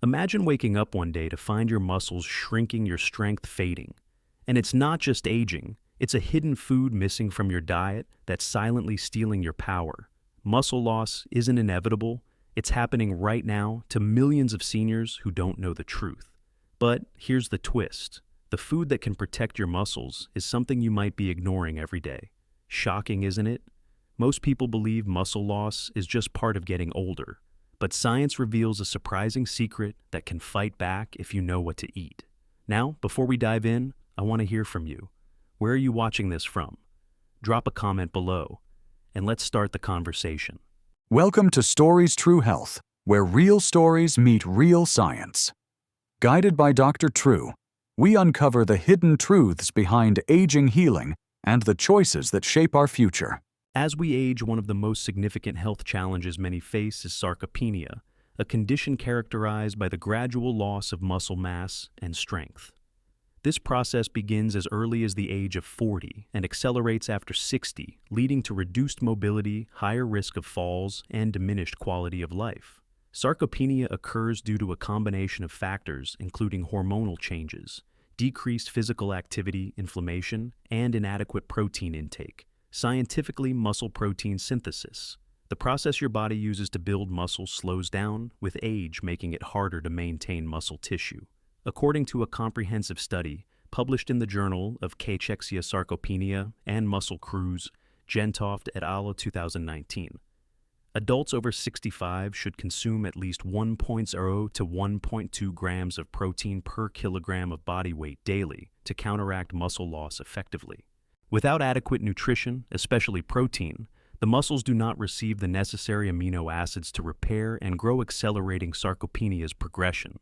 Imagine waking up one day to find your muscles shrinking, your strength fading. And it's not just aging, it's a hidden food missing from your diet that's silently stealing your power. Muscle loss isn't inevitable, it's happening right now to millions of seniors who don't know the truth. But here's the twist. The food that can protect your muscles is something you might be ignoring every day. Shocking, isn't it? Most people believe muscle loss is just part of getting older. But science reveals a surprising secret that can fight back if you know what to eat. Now, before we dive in, I want to hear from you. Where are you watching this from? Drop a comment below, and let's start the conversation. Welcome to Stories True Health, where real stories meet real science. Guided by Dr. True, we uncover the hidden truths behind aging, healing, and the choices that shape our future. As we age, one of the most significant health challenges many face is sarcopenia, a condition characterized by the gradual loss of muscle mass and strength. This process begins as early as the age of 40 and accelerates after 60, leading to reduced mobility, higher risk of falls, and diminished quality of life. Sarcopenia occurs due to a combination of factors, including hormonal changes, decreased physical activity, inflammation, and inadequate protein intake. Scientifically, muscle protein synthesis. The process your body uses to build muscle slows down, with age making it harder to maintain muscle tissue. According to a comprehensive study published in the Journal of Cachexia Sarcopenia and Muscle Cruise, Gentoft et al. 2019, adults over 65 should consume at least 1.0 to 1.2 grams of protein per kilogram of body weight daily to counteract muscle loss effectively. Without adequate nutrition, especially protein, the muscles do not receive the necessary amino acids to repair and grow, accelerating sarcopenia's progression.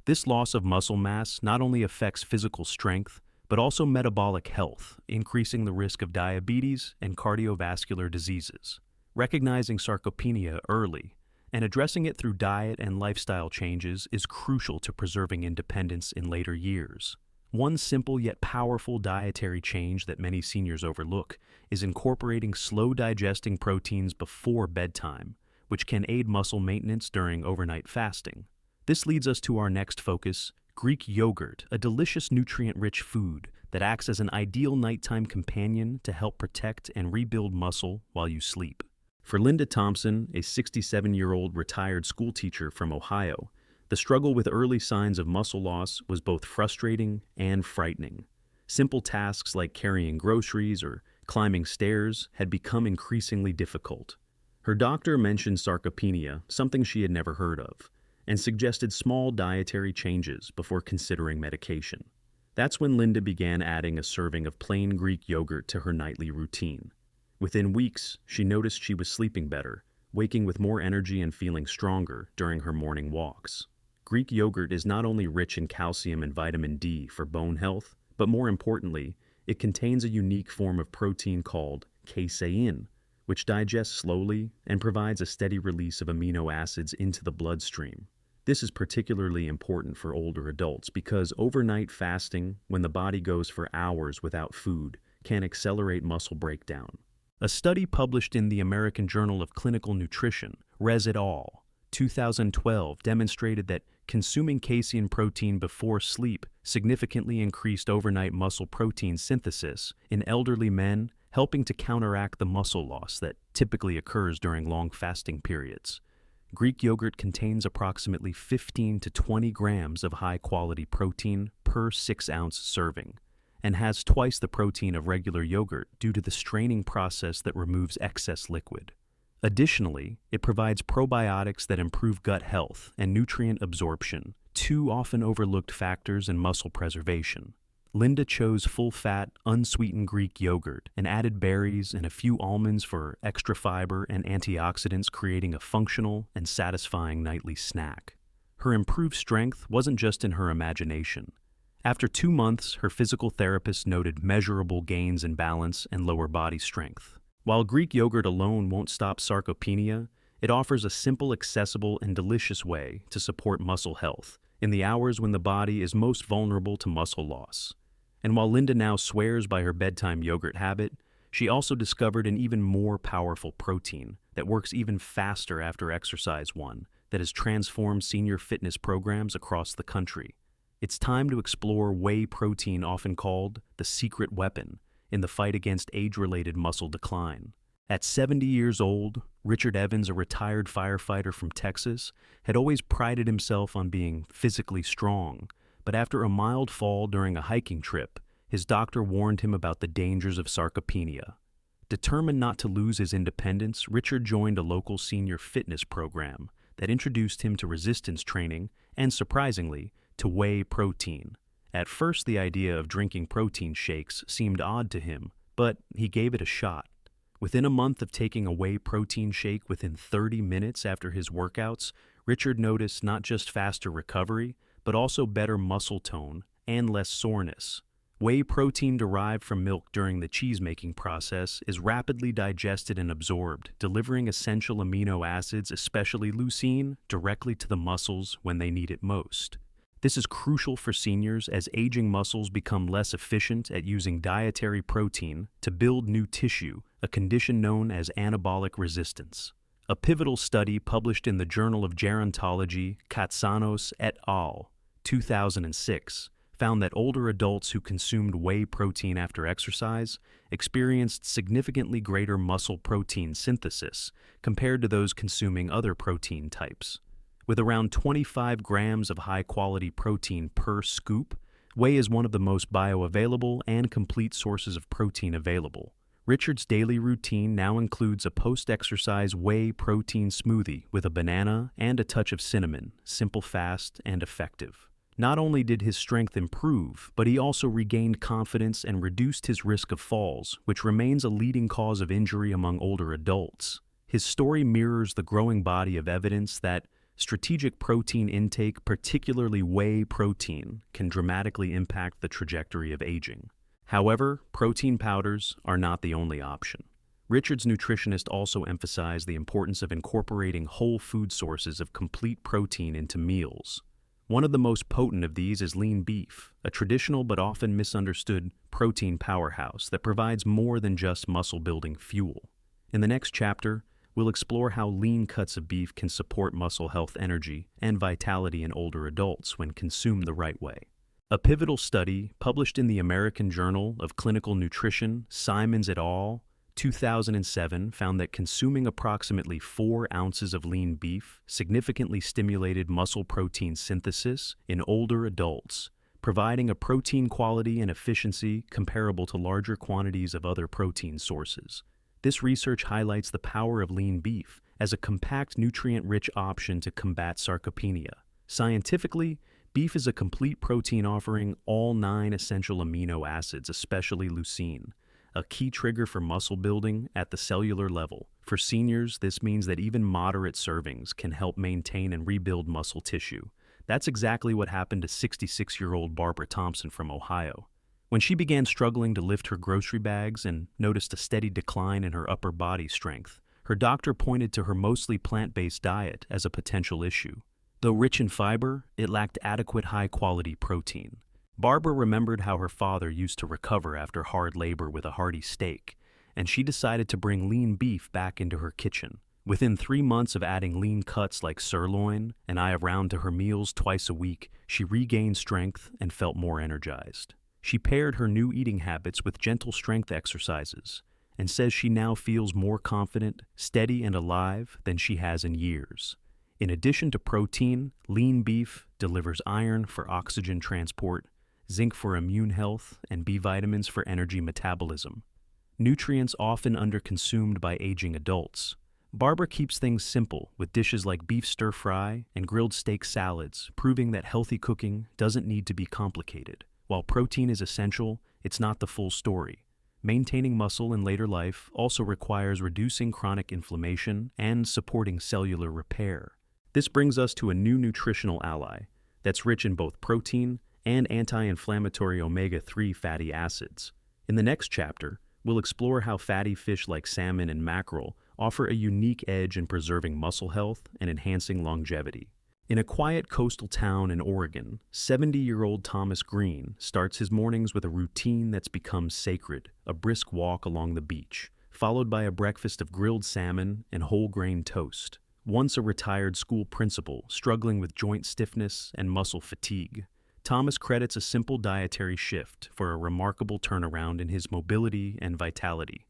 This loss of muscle mass not only affects physical strength, but also metabolic health, increasing the risk of diabetes and cardiovascular diseases. Recognizing sarcopenia early and addressing it through diet and lifestyle changes is crucial to preserving independence in later years. One simple yet powerful dietary change that many seniors overlook is incorporating slow-digesting proteins before bedtime, which can aid muscle maintenance during overnight fasting. This leads us to our next focus, Greek yogurt, a delicious nutrient-rich food that acts as an ideal nighttime companion to help protect and rebuild muscle while you sleep. For Linda Thompson, a 67-year-old retired schoolteacher from Ohio, the struggle with early signs of muscle loss was both frustrating and frightening. Simple tasks like carrying groceries or climbing stairs had become increasingly difficult. Her doctor mentioned sarcopenia, something she had never heard of, and suggested small dietary changes before considering medication. That's when Linda began adding a serving of plain Greek yogurt to her nightly routine. Within weeks, she noticed she was sleeping better, waking with more energy and feeling stronger during her morning walks. Greek yogurt is not only rich in calcium and vitamin D for bone health, but more importantly, it contains a unique form of protein called casein, which digests slowly and provides a steady release of amino acids into the bloodstream. This is particularly important for older adults because overnight fasting, when the body goes for hours without food, can accelerate muscle breakdown. A study published in the American Journal of Clinical Nutrition, Res et al., 2012 demonstrated that consuming casein protein before sleep significantly increased overnight muscle protein synthesis in elderly men, helping to counteract the muscle loss that typically occurs during long fasting periods. Greek yogurt contains approximately 15 to 20 grams of high-quality protein per 6-ounce serving, and has twice the protein of regular yogurt due to the straining process that removes excess liquid. Additionally, it provides probiotics that improve gut health and nutrient absorption, two often overlooked factors in muscle preservation. Linda chose full-fat, unsweetened Greek yogurt and added berries and a few almonds for extra fiber and antioxidants, creating a functional and satisfying nightly snack. Her improved strength wasn't just in her imagination. After 2 months, her physical therapist noted measurable gains in balance and lower body strength. While Greek yogurt alone won't stop sarcopenia, it offers a simple, accessible, and delicious way to support muscle health in the hours when the body is most vulnerable to muscle loss. And while Linda now swears by her bedtime yogurt habit, she also discovered an even more powerful protein that works even faster after exercise, one that has transformed senior fitness programs across the country. It's time to explore whey protein, often called the secret weapon, in the fight against age-related muscle decline. At 70 years old, Richard Evans, a retired firefighter from Texas, had always prided himself on being physically strong, but after a mild fall during a hiking trip, his doctor warned him about the dangers of sarcopenia. Determined not to lose his independence, Richard joined a local senior fitness program that introduced him to resistance training and, surprisingly, to whey protein. At first, the idea of drinking protein shakes seemed odd to him, but he gave it a shot. Within a month of taking a whey protein shake within 30 minutes after his workouts, Richard noticed not just faster recovery, but also better muscle tone and less soreness. Whey protein derived from milk during the cheese-making process is rapidly digested and absorbed, delivering essential amino acids, especially leucine, directly to the muscles when they need it most. This is crucial for seniors as aging muscles become less efficient at using dietary protein to build new tissue, a condition known as anabolic resistance. A pivotal study published in the Journal of Gerontology, Katsanos et al., 2006, found that older adults who consumed whey protein after exercise experienced significantly greater muscle protein synthesis compared to those consuming other protein types. With around 25 grams of high-quality protein per scoop, whey is one of the most bioavailable and complete sources of protein available. Richard's daily routine now includes a post-exercise whey protein smoothie with a banana and a touch of cinnamon, simple, fast, and effective. Not only did his strength improve, but he also regained confidence and reduced his risk of falls, which remains a leading cause of injury among older adults. His story mirrors the growing body of evidence that strategic protein intake, particularly whey protein, can dramatically impact the trajectory of aging. However, protein powders are not the only option. Richard's nutritionist also emphasized the importance of incorporating whole food sources of complete protein into meals. One of the most potent of these is lean beef, a traditional but often misunderstood protein powerhouse that provides more than just muscle-building fuel. In the next chapter, we'll explore how lean cuts of beef can support muscle health, energy, and vitality in older adults when consumed the right way. A pivotal study published in the American Journal of Clinical Nutrition, Simons et al., 2007, found that consuming approximately 4 ounces of lean beef significantly stimulated muscle protein synthesis in older adults, providing a protein quality and efficiency comparable to larger quantities of other protein sources. This research highlights the power of lean beef as a compact, nutrient-rich option to combat sarcopenia. Scientifically, beef is a complete protein offering all 9 essential amino acids, especially leucine, a key trigger for muscle building at the cellular level. For seniors, this means that even moderate servings can help maintain and rebuild muscle tissue. That's exactly what happened to 66-year-old Barbara Thompson from Ohio. When she began struggling to lift her grocery bags and noticed a steady decline in her upper body strength, her doctor pointed to her mostly plant-based diet as a potential issue. Though rich in fiber, it lacked adequate high-quality protein. Barbara remembered how her father used to recover after hard labor with a hearty steak, and she decided to bring lean beef back into her kitchen. Within 3 months of adding lean cuts like sirloin and eye around to her meals twice a week, she regained strength and felt more energized. She paired her new eating habits with gentle strength exercises and says she now feels more confident, steady, and alive than she has in years. In addition to protein, lean beef delivers iron for oxygen transport, zinc for immune health, and B vitamins for energy metabolism. Nutrients often underconsumed by aging adults. Barbara keeps things simple with dishes like beef stir-fry and grilled steak salads, proving that healthy cooking doesn't need to be complicated. While protein is essential, it's not the full story. Maintaining muscle in later life also requires reducing chronic inflammation and supporting cellular repair. This brings us to a new nutritional ally that's rich in both protein and anti-inflammatory omega-3 fatty acids. In the next chapter, we'll explore how fatty fish like salmon and mackerel offer a unique edge in preserving muscle health and enhancing longevity. In a quiet coastal town in Oregon, 70-year-old Thomas Green starts his mornings with a routine that's become sacred, a brisk walk along the beach, followed by a breakfast of grilled salmon and whole grain toast. once a retired school principal struggling with joint stiffness and muscle fatigue. Thomas credits a simple dietary shift for a remarkable turnaround in his mobility and vitality.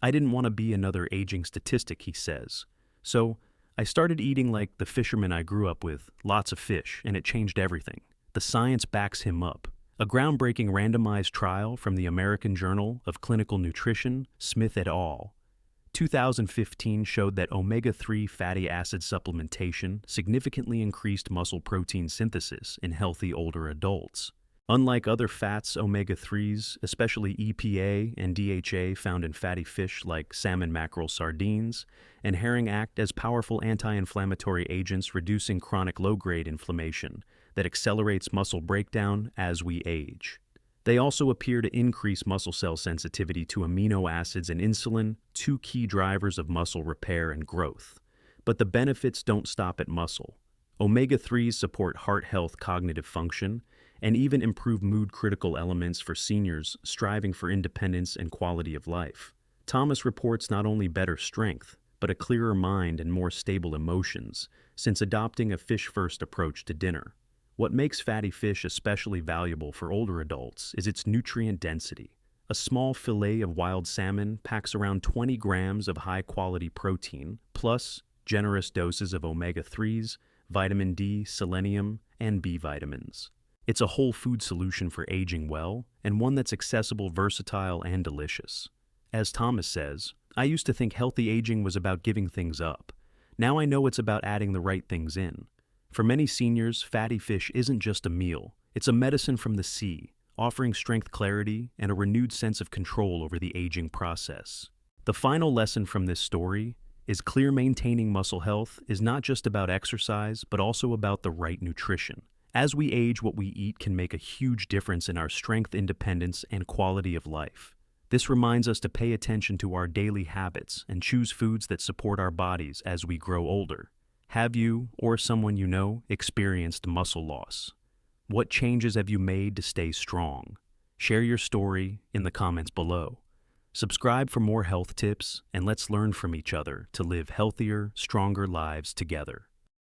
"I didn't want to be another aging statistic," he says. "So I started eating like the fisherman I grew up with, lots of fish, and it changed everything." The science backs him up. A groundbreaking randomized trial from the American Journal of Clinical Nutrition, Smith et al. 2015 showed that omega-3 fatty acid supplementation significantly increased muscle protein synthesis in healthy older adults. Unlike other fats, omega-3s, especially EPA and DHA found in fatty fish like salmon, mackerel, sardines, and herring, act as powerful anti-inflammatory agents, reducing chronic low-grade inflammation that accelerates muscle breakdown as we age. They also appear to increase muscle cell sensitivity to amino acids and insulin, two key drivers of muscle repair and growth. But the benefits don't stop at muscle. Omega-3s support heart health, cognitive function, and even improve mood-critical elements for seniors striving for independence and quality of life. Thomas reports not only better strength, but a clearer mind and more stable emotions since adopting a fish-first approach to dinner. What makes fatty fish especially valuable for older adults is its nutrient density. A small fillet of wild salmon packs around 20 grams of high-quality protein, plus generous doses of omega-3s, vitamin D, selenium, and B vitamins. It's a whole food solution for aging well, and one that's accessible, versatile, and delicious. As Thomas says, "I used to think healthy aging was about giving things up. Now I know it's about adding the right things in." For many seniors, fatty fish isn't just a meal, it's a medicine from the sea, offering strength, clarity, and a renewed sense of control over the aging process. The final lesson from this story is clear: maintaining muscle health is not just about exercise, but also about the right nutrition. As we age, what we eat can make a huge difference in our strength, independence, and quality of life. This reminds us to pay attention to our daily habits and choose foods that support our bodies as we grow older. Have you, or someone you know, experienced muscle loss? What changes have you made to stay strong? Share your story in the comments below. Subscribe for more health tips, and let's learn from each other to live healthier, stronger lives together.